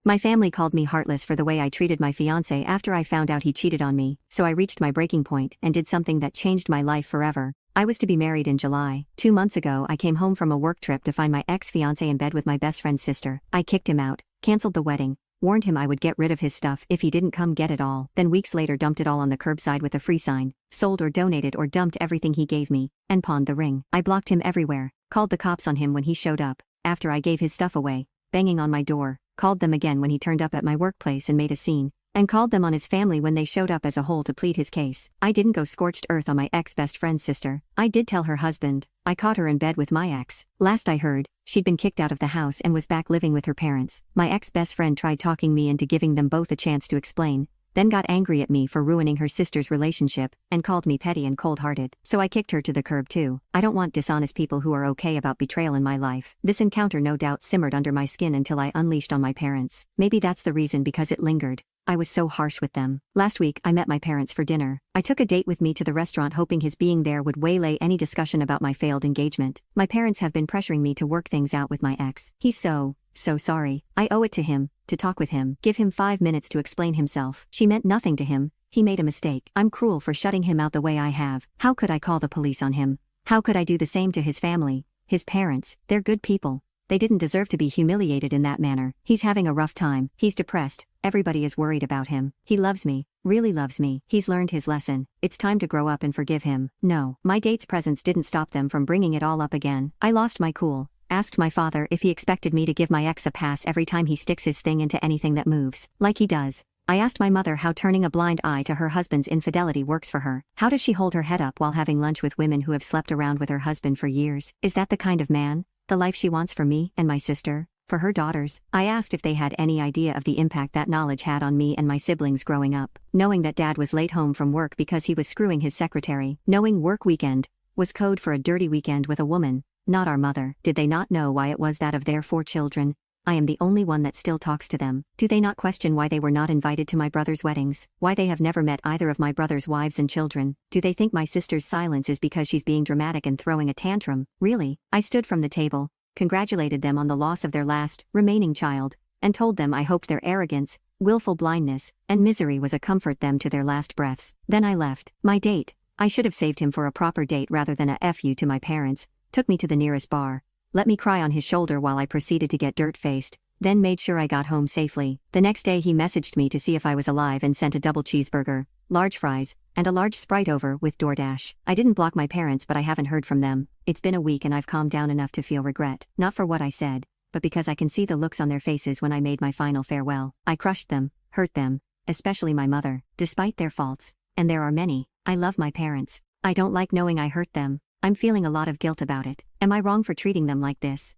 My family called me heartless for the way I treated my fiancé after I found out he cheated on me, so I reached my breaking point and did something that changed my life forever. I was to be married in July. 2 months ago I came home from a work trip to find my ex-fiancé in bed with my best friend's sister. I kicked him out, canceled the wedding, warned him I would get rid of his stuff if he didn't come get it all, then weeks later dumped it all on the curbside with a free sign, sold or donated or dumped everything he gave me, and pawned the ring. I blocked him everywhere, called the cops on him when he showed up, after I gave his stuff away, banging on my door, called them again when he turned up at my workplace and made a scene, and called them on his family when they showed up as a whole to plead his case. I didn't go scorched earth on my ex-best friend's sister. I did tell her husband. I caught her in bed with my ex. Last I heard, she'd been kicked out of the house and was back living with her parents. My ex-best friend tried talking me into giving them both a chance to explain, then got angry at me for ruining her sister's relationship, and called me petty and cold-hearted. So I kicked her to the curb too. I don't want dishonest people who are okay about betrayal in my life. This encounter no doubt simmered under my skin until I unleashed on my parents. Maybe that's the reason, because it lingered. I was so harsh with them. Last week I met my parents for dinner. I took a date with me to the restaurant hoping his being there would waylay any discussion about my failed engagement. My parents have been pressuring me to work things out with my ex. He's so sorry. I owe it to him to talk with him. Give him 5 minutes to explain himself. She meant nothing to him. He made a mistake. I'm cruel for shutting him out the way I have. How could I call the police on him? How could I do the same to his family? His parents, they're good people. They didn't deserve to be humiliated in that manner. He's having a rough time. He's depressed. Everybody is worried about him. He loves me, really loves me. He's learned his lesson. It's time to grow up and forgive him. No, my date's presence didn't stop them from bringing it all up again. I lost my cool. Asked my father if he expected me to give my ex a pass every time he sticks his thing into anything that moves, like he does. I asked my mother how turning a blind eye to her husband's infidelity works for her. How does she hold her head up while having lunch with women who have slept around with her husband for years? Is that the kind of man? The life she wants for me and my sister? For her daughters? I asked if they had any idea of the impact that knowledge had on me and my siblings growing up. Knowing that dad was late home from work because he was screwing his secretary. Knowing work weekend was code for a dirty weekend with a woman, not our mother. Did they not know why it was that of their 4 children? I am the only one that still talks to them. Do they not question why they were not invited to my brother's weddings? Why they have never met either of my brother's wives and children? Do they think my sister's silence is because she's being dramatic and throwing a tantrum? Really? I stood from the table, congratulated them on the loss of their last, remaining child, and told them I hoped their arrogance, willful blindness, and misery was a comfort them to their last breaths. Then I left. My date, I should have saved him for a proper date rather than a F you to my parents, took me to the nearest bar, let me cry on his shoulder while I proceeded to get dirt-faced, then made sure I got home safely. The next day he messaged me to see if I was alive and sent a double cheeseburger, large fries, and a large Sprite over with DoorDash. I didn't block my parents, but I haven't heard from them. It's been a week and I've calmed down enough to feel regret. Not for what I said, but because I can see the looks on their faces when I made my final farewell. I crushed them, hurt them, especially my mother. Despite their faults, and there are many, I love my parents. I don't like knowing I hurt them. I'm feeling a lot of guilt about it. Am I wrong for treating them like this?